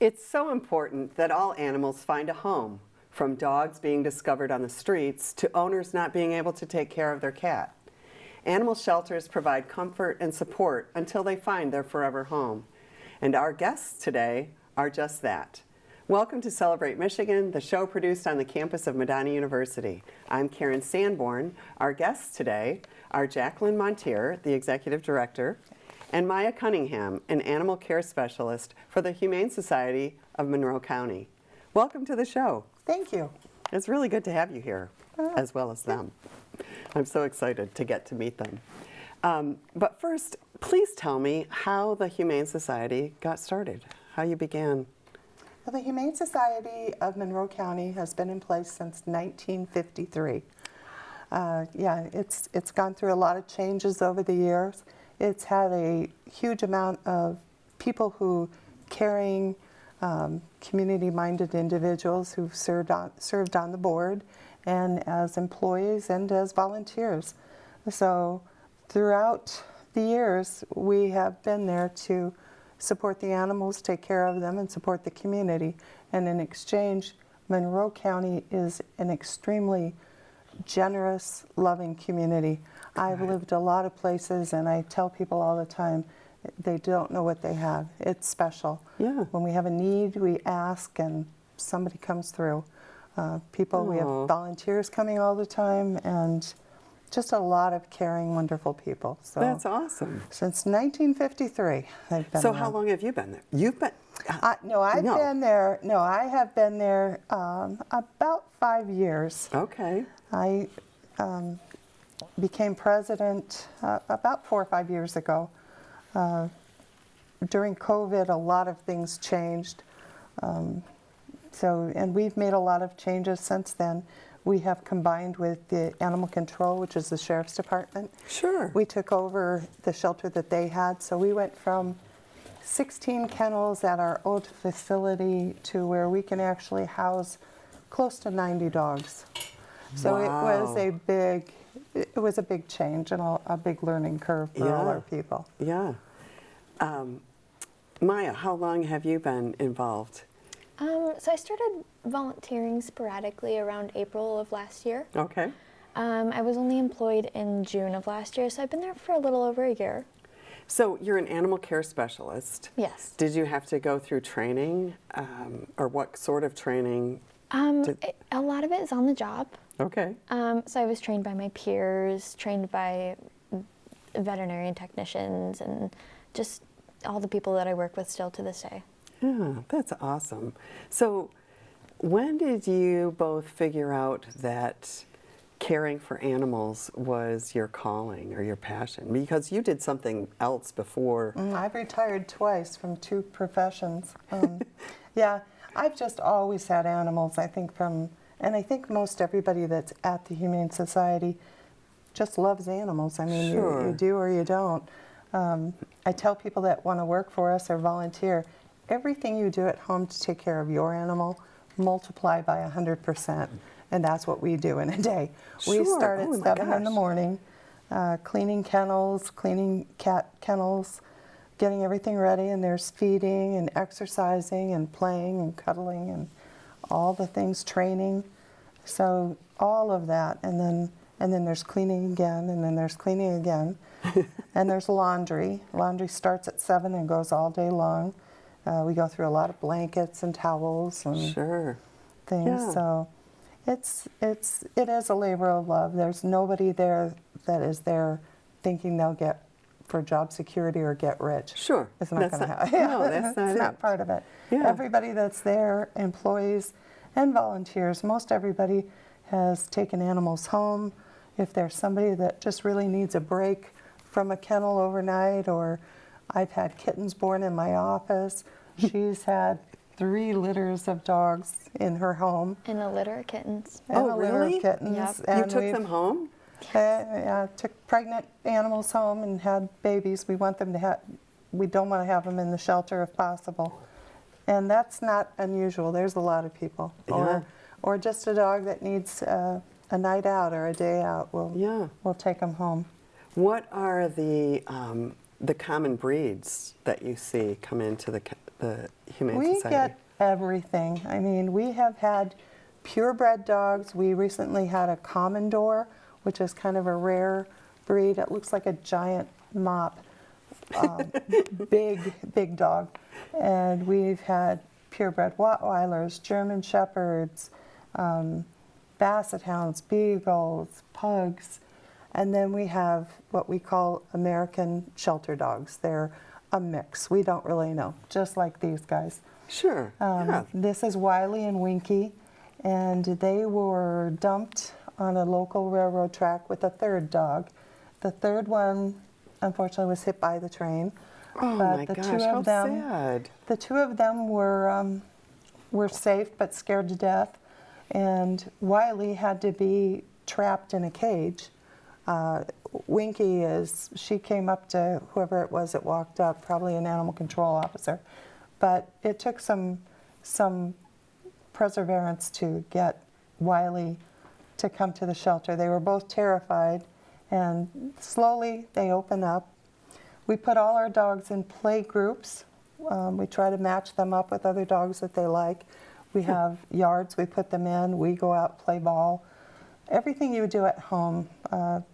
It's so important that all animals find a home, from dogs being discovered on the streets to owners not being able to take care of their cat. Animal shelters provide comfort and support until they find their forever home. And our guests today are just that. Welcome to Celebrate Michigan, the show produced on the campus of Medina University. I'm Karen Sanborn. Our guests today are Jacqueline Monteer, the Executive Director, and Maya Cunningham, an animal care specialist for the Humane Society of Monroe County. Welcome to the show. Thank you. It's really good to have you here, as well as them. I'm so excited to get to meet them. But first, please tell me how the Humane Society got started, how you began. Well, the Humane Society of Monroe County has been in place since 1953. It's gone through a lot of changes over the years. It's had a huge amount of people who caring, community-minded individuals who've served on the board and as employees and as volunteers. So throughout the years, we have been there to support the animals, take care of them, and support the community. And in exchange, Monroe County is an extremely generous, loving community. I've lived a lot of places, and I tell people all the time, they don't know what they have. It's special. Yeah. When we have a need, we ask, and somebody comes through. We have volunteers coming all the time, and just a lot of caring, wonderful people. So That's awesome. since 1953, they've been So around. how long have you been there? You've been... Been there. No, I have been there about 5 years. Okay. I became president about 4 or 5 years ago. During COVID, a lot of things changed. And we've made a lot of changes since then. We have combined with the animal control, which is the sheriff's department. Sure. We took over the shelter that they had, so we went from 16 kennels at our old facility to where we can actually house close to 90 dogs. So Wow. it was a big change and a big learning curve for all our people. Yeah. Maya, how long have you been involved? So I started volunteering sporadically around April of last year. Okay. I was only employed in June of last year, so I've been there for a little over a year. So you're an animal care specialist. Yes. Did you have to go through training, or what sort of training? A lot of it is on the job. Okay. So I was trained by my peers, trained by veterinarian technicians, and just all the people that I work with still to this day. Yeah, that's awesome. So when did you both figure out that caring for animals was your calling or your passion? Because you did something else before. I've retired twice from 2 professions. I've just always had animals. I think most everybody that's at the Humane Society just loves animals. I mean, Sure. you do or you don't. I tell people that want to work for us or volunteer, everything you do at home to take care of your animal, multiply by 100%. And that's what we do in a day. We Sure. start at Oh my 7 in the gosh. morning, cleaning kennels, cleaning cat kennels, getting everything ready, and there's feeding and exercising and playing and cuddling and all the things, training. So all of that, and then there's cleaning again, and then there's cleaning again. And there's laundry. Laundry starts at 7 and goes all day long. We go through a lot of blankets and towels and Sure. things. Yeah. So it is a labor of love. There's nobody there that is there thinking they'll get for job security or get rich. Sure. It's not going to happen. No, that's not it's it. not part of it. Yeah. Everybody that's there, employees and volunteers, most everybody has taken animals home. If there's somebody that just really needs a break from a kennel overnight, or I've had kittens born in my office. She's had 3 litters of dogs in her home. And a litter of kittens. And Oh, a litter really? of kittens. Yep. You And took we've- them home? took pregnant animals home and had babies. We want them to have, we don't want to have them in the shelter if possible. And that's not unusual. There's a lot of people. Yeah. Or just a dog that needs a night out or a day out. We'll take them home. What are the the common breeds that you see come into the Humane We Society? get everything. I mean, we have had purebred dogs. We recently had a Commodore, which is kind of a rare breed. It looks like a giant mop, big dog. And we've had purebred Rottweilers, German Shepherds, Basset Hounds, Beagles, Pugs. And then we have what we call American shelter dogs. They're a mix. We don't really know, just like these guys. Sure. Yeah. This is Wiley and Winky, and they were dumped on a local railroad track with a third dog. The third one, unfortunately, was hit by the train. Oh my gosh, how sad. The two of them were safe but scared to death, and Wiley had to be trapped in a cage. Winky she came up to whoever it was that walked up, probably an animal control officer, but it took some perseverance to get Wiley to come to the shelter. They were both terrified, and slowly they open up. We put all our dogs in play groups. We try to match them up with other dogs that they like. We have yards we put them in. We go out, play ball. Everything you would do at home.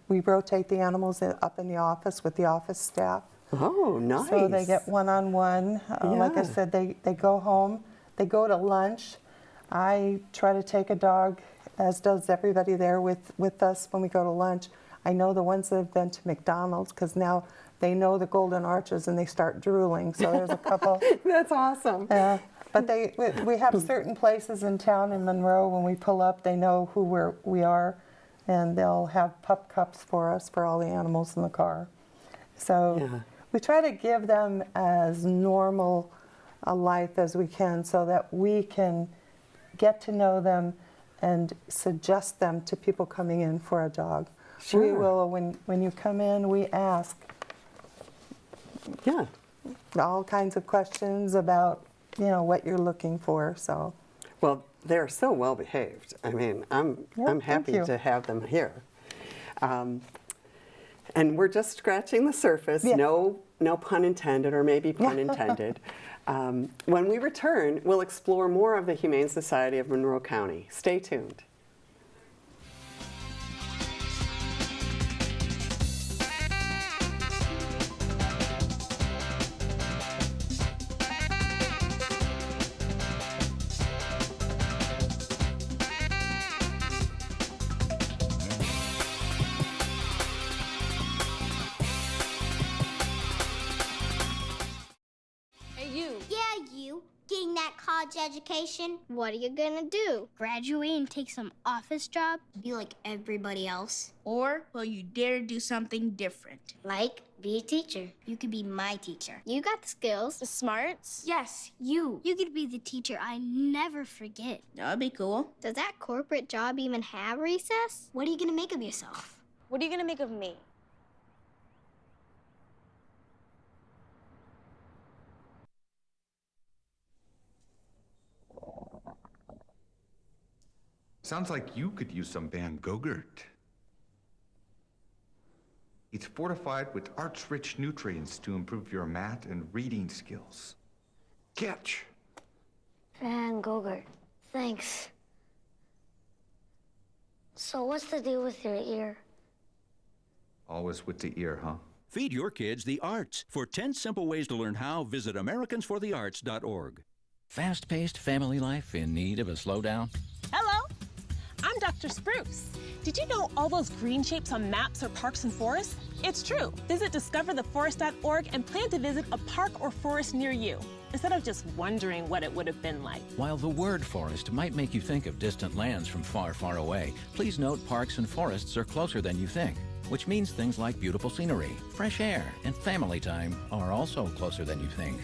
We rotate the animals up in the office with the office staff. Oh, nice. So they get one-on-one. Like I said, they go home. They go to lunch. I try to take a dog, as does everybody there with us when we go to lunch. I know the ones that have been to McDonald's, because now they know the Golden Arches and they start drooling. So there's a couple. That's awesome. But we have certain places in town in Monroe, when we pull up, they know who we are, and they'll have pup cups for us for all the animals in the car. So we try to give them as normal a life as we can, so that we can get to know them and suggest them to people coming in for a dog. Sure. We will, when you come in, we ask all kinds of questions about what you're looking for. So, well, they're so well behaved. I mean, I'm happy to have them here. And we're just scratching the surface. Yeah. No pun intended, or maybe pun intended. When we return, we'll explore more of the Humane Society of Monroe County. Stay tuned. Getting that college education? What are you gonna do? Graduate and take some office job? Be like everybody else? Or will you dare do something different? Like, be a teacher. You could be my teacher. You got the skills, the smarts. Yes, you. You could be the teacher I never forget. That'd be cool. Does that corporate job even have recess? What are you gonna make of yourself? What are you gonna make of me? Sounds like you could use some Van Gogurt. It's fortified with arch-rich nutrients to improve your math and reading skills. Catch! Van Gogurt. Thanks. So what's the deal with your ear? Always with the ear, huh? Feed your kids the arts. For 10 simple ways to learn how, visit AmericansForTheArts.org. Fast-paced family life in need of a slowdown? Hello, I'm Dr. Spruce. Did you know all those green shapes on maps are parks and forests? It's true. Visit discovertheforest.org and plan to visit a park or forest near you, instead of just wondering what it would have been like. While the word forest might make you think of distant lands from far, far away, please note parks and forests are closer than you think, which means things like beautiful scenery, fresh air, and family time are also closer than you think.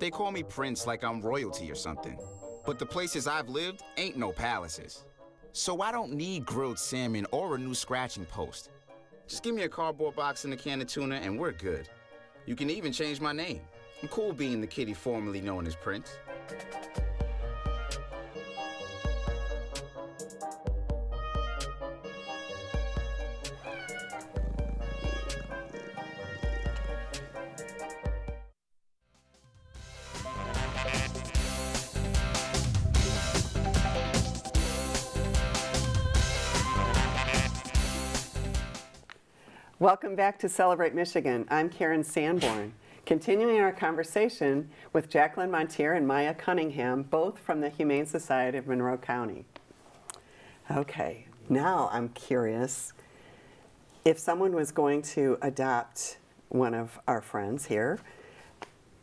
They call me Prince like I'm royalty or something. But the places I've lived ain't no palaces. So I don't need grilled salmon or a new scratching post. Just give me a cardboard box and a can of tuna and we're good. You can even change my name. I'm cool being the kitty formerly known as Prince. Welcome back to Celebrate Michigan. I'm Karen Sanborn, continuing our conversation with Jacqueline Monteer and Maya Cunningham, both from the Humane Society of Monroe County. Okay, now I'm curious, if someone was going to adopt one of our friends here,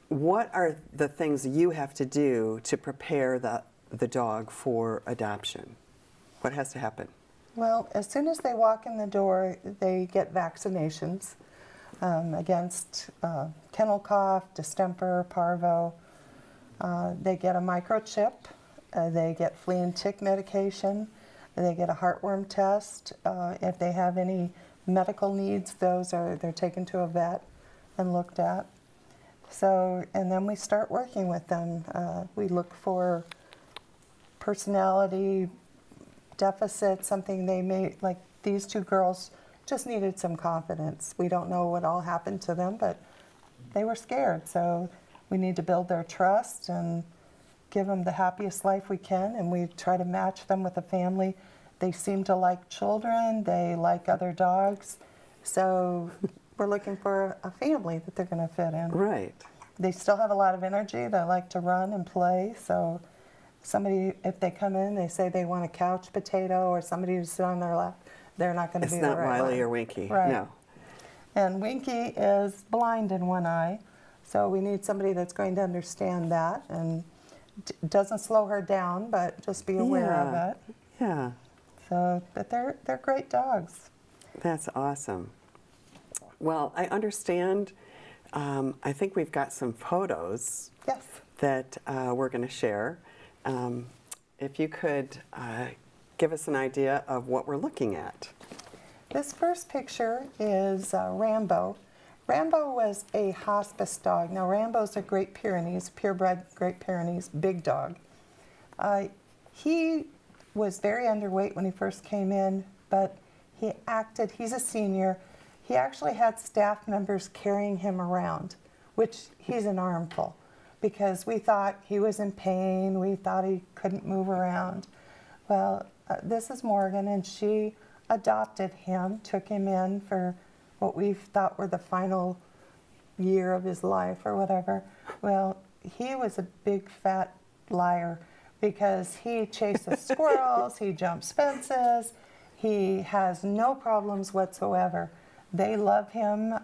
what are the things you have to do to prepare the dog for adoption? What has to happen? Well, as soon as they walk in the door, they get vaccinations against kennel cough, distemper, parvo. They get a microchip. They get flea and tick medication. They get a heartworm test. If they have any medical needs, they're taken to a vet and looked at. So, and then we start working with them. We look for personality deficit, something they may, like these two girls just needed some confidence. We don't know what all happened to them, but they were scared. So we need to build their trust and give them the happiest life we can, and we try to match them with a family. They seem to like children, they like other dogs, so we're looking for a family that they're going to fit in. Right. They still have a lot of energy, they like to run and play, so somebody, if they come in, they say they want a couch potato or somebody to sit on their lap, they're not going to be the right one. It's not Riley or Winky, right. No. And Winky is blind in one eye, so we need somebody that's going to understand that and doesn't slow her down, but just be aware of it. Yeah. So, but they're great dogs. That's awesome. Well, I understand. I think we've got some photos Yes. that we're going to share. If you could give us an idea of what we're looking at. This first picture is Rambo. Rambo was a hospice dog. Now Rambo's a Great Pyrenees, purebred Great Pyrenees, big dog. He was very underweight when he first came in, but he's a senior, he actually had staff members carrying him around, which he's an armful, because we thought he was in pain, we thought he couldn't move around. Well, this is Morgan, and she adopted him, took him in for what we thought were the final year of his life or whatever. Well, he was a big fat liar because he chases squirrels, he jumps fences, he has no problems whatsoever. They love him,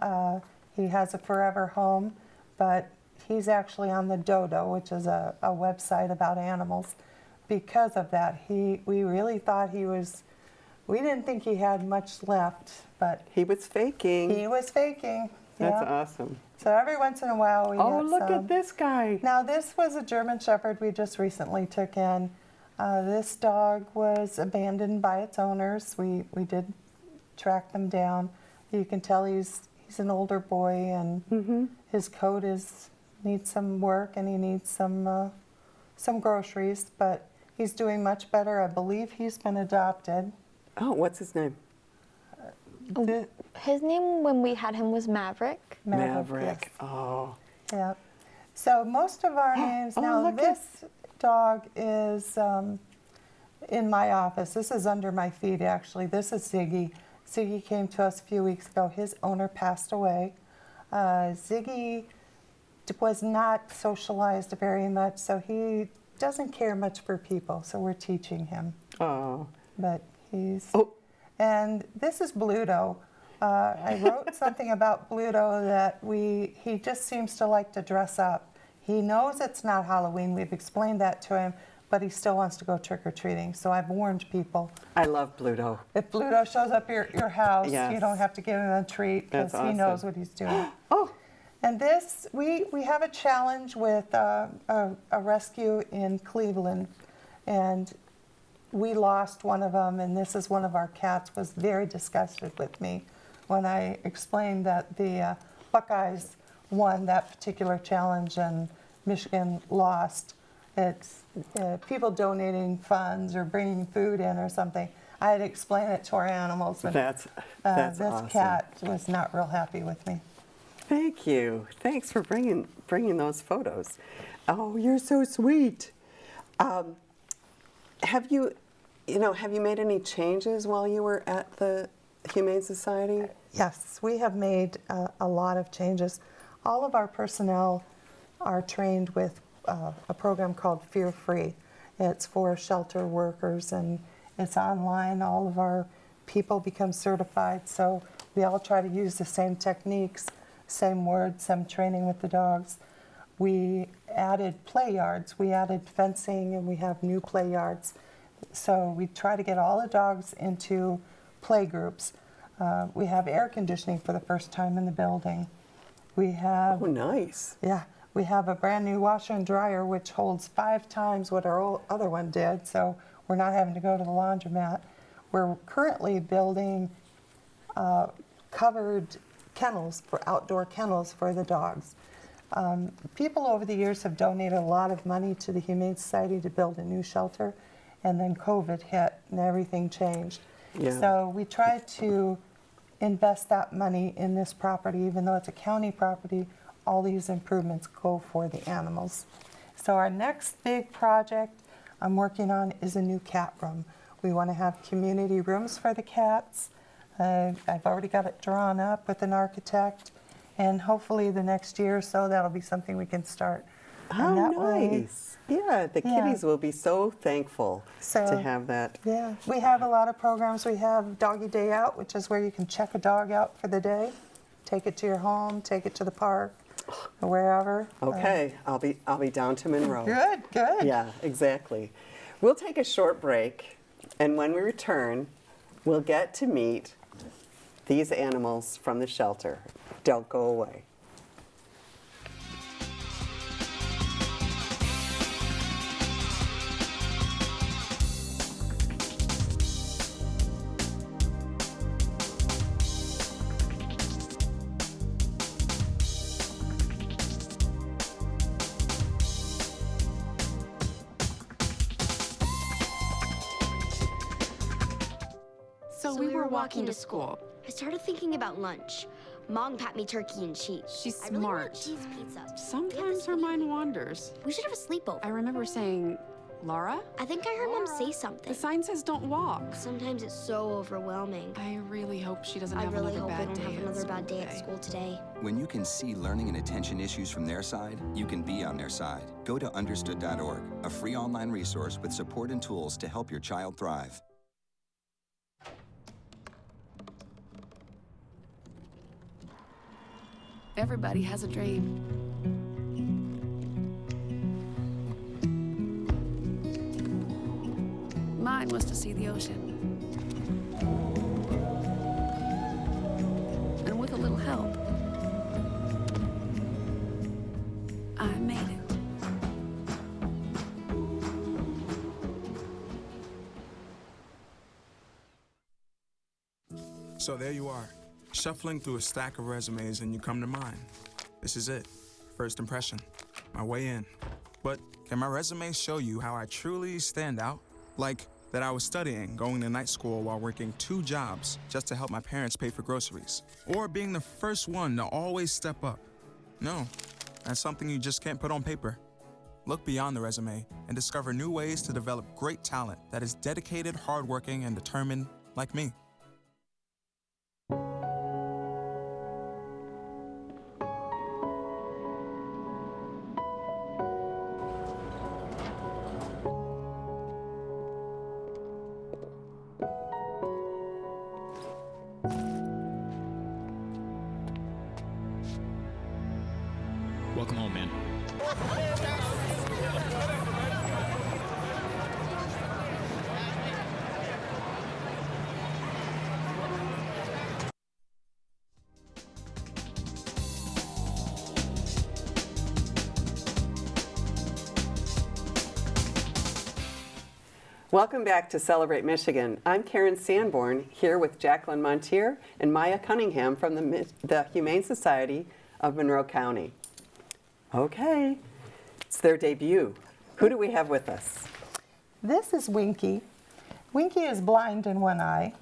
he has a forever home, but he's actually on the Dodo, which is a website about animals. Because of that, we really thought we didn't think he had much left, but he was faking. He was faking. That's yeah. awesome. So every once in a while we Oh, get look some. at this guy. Now this was a German Shepherd we just recently took in. This dog was abandoned by its owners. We did track them down. You can tell he's an older boy, and his coat needs some work, and he needs some groceries, but he's doing much better. I believe he's been adopted. Oh, what's his name? His name when we had him was Maverick. Maverick. Yes. Oh. Yeah. So most of our names, now this dog is in my office. This is under my feet, actually. This is Ziggy. Ziggy came to us a few weeks ago. His owner passed away. Ziggy was not socialized very much, so he doesn't care much for people, so we're teaching him. Oh. But he's... Oh. And this is Bluto. I wrote something about Bluto that he just seems to like to dress up. He knows it's not Halloween. We've explained that to him, but he still wants to go trick-or-treating. So I've warned people. I love Bluto. If Bluto shows up your house, yes. you don't have to give him a treat because awesome. he knows what he's doing. Oh. And this, we have a challenge with a rescue in Cleveland, and we lost one of them, and this is one of our cats, was very disgusted with me when I explained that the Buckeyes won that particular challenge and Michigan lost. It's people donating funds or bringing food in or something. I had to explain it to our animals. And, that's this awesome. cat was not real happy with me. Thank you. Thanks for bringing those photos. Oh, you're so sweet. Have you made any changes while you were at the Humane Society? Yes, we have made a lot of changes. All of our personnel are trained with a program called Fear Free. It's for shelter workers, and it's online. All of our people become certified, so we all try to use the same techniques, same words, same training with the dogs. We added play yards. We added fencing, and we have new play yards. So we try to get all the dogs into play groups. We have air conditioning for the first time in the building. We have... Oh, nice. Yeah. We have a brand new washer and dryer, which holds 5 times what our other one did, so we're not having to go to the laundromat. We're currently building covered kennels, for outdoor kennels for the dogs. People over the years have donated a lot of money to the Humane Society to build a new shelter, and then COVID hit and everything changed. Yeah. So we tried to invest that money in this property. Even though it's a county property, all these improvements go for the animals. So our next big project I'm working on is a new cat room. We want to have community rooms for the cats. I've already got it drawn up with an architect, and hopefully the next year or so that'll be something we can start. How And that way- nice. Yeah, the kitties will be so thankful to have that. Yeah, we have a lot of programs. We have Doggy Day Out, which is where you can check a dog out for the day, take it to your home, take it to the park, or wherever. Okay, I'll be down to Monroe. Good, good. Yeah, exactly. We'll take a short break, and when we return, we'll get to meet these animals from the shelter. Don't go away. So we were walking to school. I started thinking about lunch. Mom packed me turkey and cheese. She's I really want smart. cheese pizza. Sometimes her mind wanders. We should have a sleepover. I remember saying, Laura? I think I heard Mom say something. The sign says don't walk. Sometimes it's so overwhelming. I really hope she doesn't I have really another hope I bad don't day have at another school bad day at today. school today. When you can see learning and attention issues from their side, you can be on their side. Go to understood.org, a free online resource with support and tools to help your child thrive. Everybody has a dream. Mine was to see the ocean. And with a little help, I made it. So there you are, shuffling through a stack of resumes, and you come to mine. This is it, first impression, my way in. But can my resume show you how I truly stand out? Like that I was studying, going to night school while working 2 jobs just to help my parents pay for groceries. Or being the first one to always step up. No, that's something you just can't put on paper. Look beyond the resume and discover new ways to develop great talent that is dedicated, hardworking, and determined like me. Welcome home, man. Welcome back to Celebrate Michigan. I'm Karen Sanborn, here with Jacqueline Monteer and Maya Cunningham from the Humane Society of Monroe County. Okay, it's their debut. Who do we have with us? This is Winky. Winky is blind in one eye.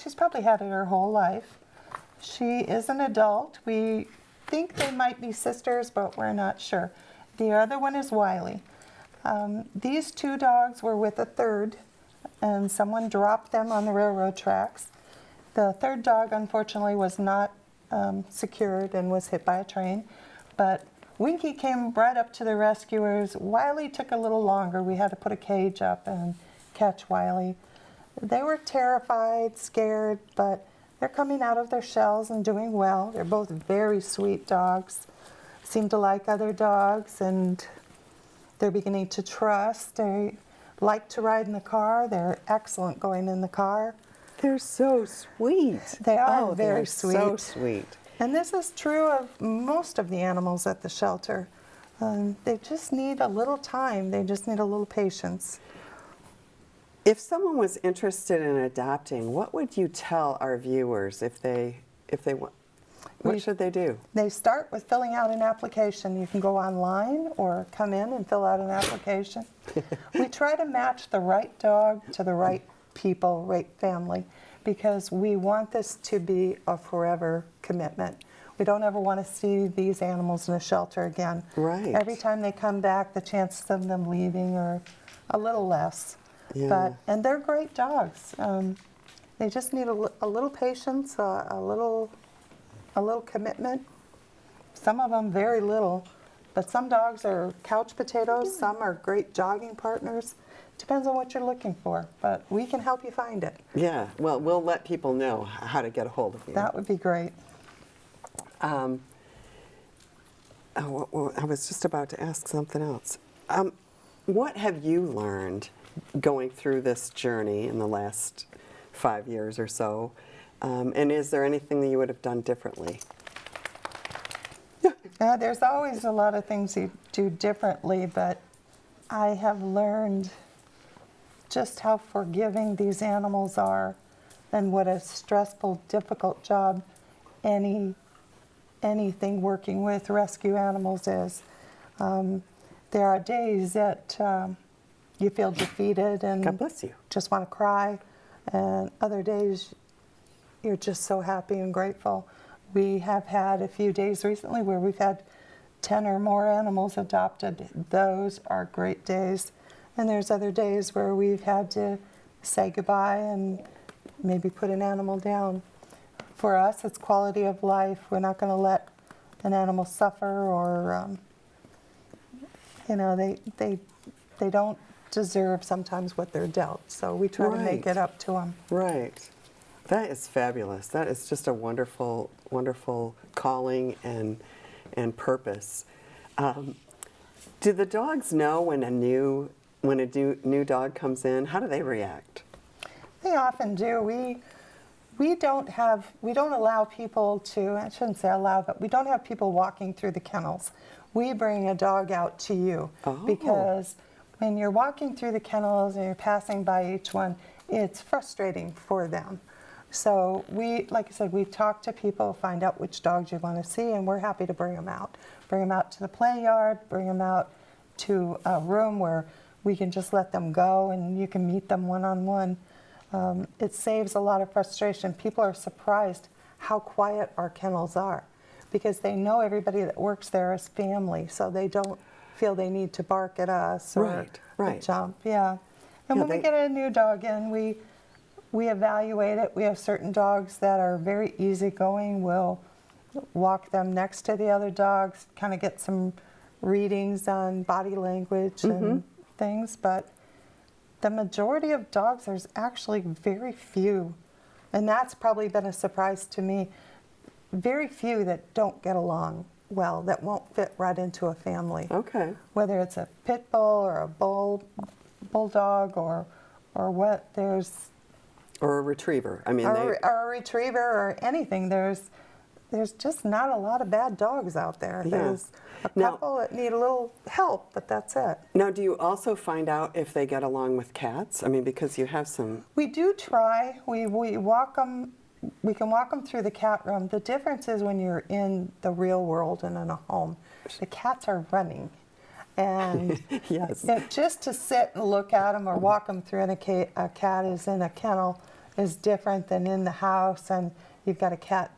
She's probably had it her whole life. She is an adult. We think they might be sisters, but we're not sure. The other one is Wiley. These 2 dogs were with a third, and someone dropped them on the railroad tracks. The third dog, unfortunately, was not secured and was hit by a train, but Winky came right up to the rescuers. Wiley took a little longer. We had to put a cage up and catch Wiley. They were terrified, scared, but they're coming out of their shells and doing well. They're both very sweet dogs, seem to like other dogs, and they're beginning to trust. They like to ride in the car. They're excellent going in the car. They're so sweet. They are they very are sweet. so sweet. And this is true of most of the animals at the shelter. They just need a little time. They just need a little patience. If someone was interested in adopting, what would you tell our viewers if they want? What should they do? They start with filling out an application. You can go online or come in and fill out an application. We try to match the right dog to the right people, right family, because we want this to be a forever commitment. We don't ever want to see these animals in a shelter again. Right. Every time they come back, the chances of them leaving are a little less. Yeah. And they're great dogs. They just need a little patience, a little commitment. Some of them very little, but some dogs are couch potatoes, some are great jogging partners. Depends on what you're looking for, but we can help you find it. Yeah, well, we'll let people know how to get a hold of you. That would be great. I was just about to ask something else. What have you learned going through this journey in the last 5 years or so? And is there anything that you would have done differently? There's always a lot of things you do differently, but I have learned just how forgiving these animals are and what a stressful, difficult job anything working with rescue animals is. There are days that you feel defeated and God bless you. Just want to cry, and other days you're just so happy and grateful. We have had a few days recently where we've had 10 or more animals adopted. Those are great days. And there's other days where we've had to say goodbye and maybe put an animal down. For us, it's quality of life. We're not going to let an animal suffer, or they don't deserve sometimes what they're dealt. So we try to make it up to them. Right. That is fabulous. That is just a wonderful, wonderful calling and purpose. Do the dogs know when a new dog comes in? How do they react? They often do. We don't allow people to, I shouldn't say allow, but we don't have people walking through the kennels. We bring a dog out to you because when you're walking through the kennels and you're passing by each one, it's frustrating for them. So like I said, we talk to people, find out which dogs you want to see, and we're happy to bring them out. Bring them out to the play yard, bring them out to a room where we can just let them go and you can meet them one-on-one. It saves a lot of frustration. People are surprised how quiet our kennels are because they know everybody that works there is family, so they don't feel they need to bark at us or jump. Yeah. And when we get a new dog in, we evaluate it. We have certain dogs that are very easygoing. We'll walk them next to the other dogs, kind of get some readings on body language and things. But the majority of dogs, there's actually very few, and that's probably been a surprise to me, very few that don't get along well, that won't fit right into a family. Okay. Whether it's a pit bull or a bulldog or what, or a retriever. I mean, or a retriever or anything. There's just not a lot of bad dogs out there. Yeah. There's a couple that need a little help, but that's it. Now, do you also find out if they get along with cats? I mean, because you have some. We do try. We walk them. We can walk them through the cat room. The difference is when you're in the real world and in a home, the cats are running. And yes. Just to sit and look at them or walk them through, and a cat is in a kennel is different than in the house, and you've got a cat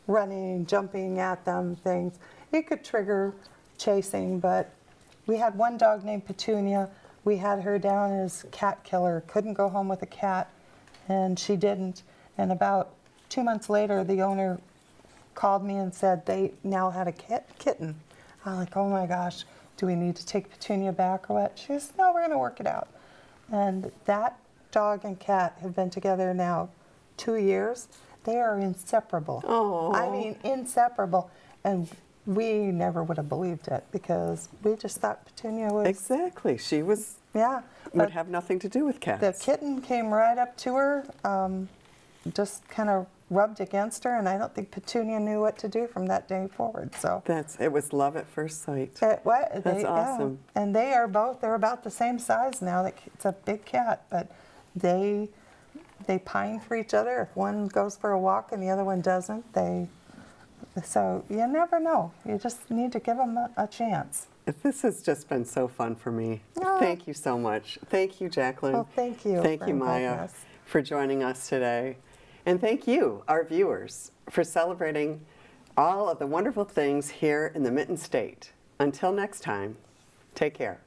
running, jumping at them, things. It could trigger chasing, but we had one dog named Petunia. We had her down as cat killer. Couldn't go home with a cat, and she didn't. And about 2 months later, the owner called me and said they now had a kitten. I'm like, oh my gosh, do we need to take Petunia back or what? She says, no, we're going to work it out. And that dog and cat have been together now 2 years. They are inseparable. Oh. I mean, inseparable. And we never would have believed it because we just thought Petunia was... Exactly. She was... Yeah. Would have nothing to do with cats. The kitten came right up to her, just kind of rubbed against her, and I don't think Petunia knew what to do from that day forward. So it was love at first sight. That's awesome. Yeah. And they're about the same size now. It's a big cat, but they pine for each other. If one goes for a walk and the other one doesn't, so you never know. You just need to give them a chance. This has just been so fun for me. Oh. Thank you so much. Thank you, Jacqueline. Well, thank you. Thank for you, inviting Maya, us. for joining us today. And thank you, our viewers, for celebrating all of the wonderful things here in the Mitten State. Until next time, take care.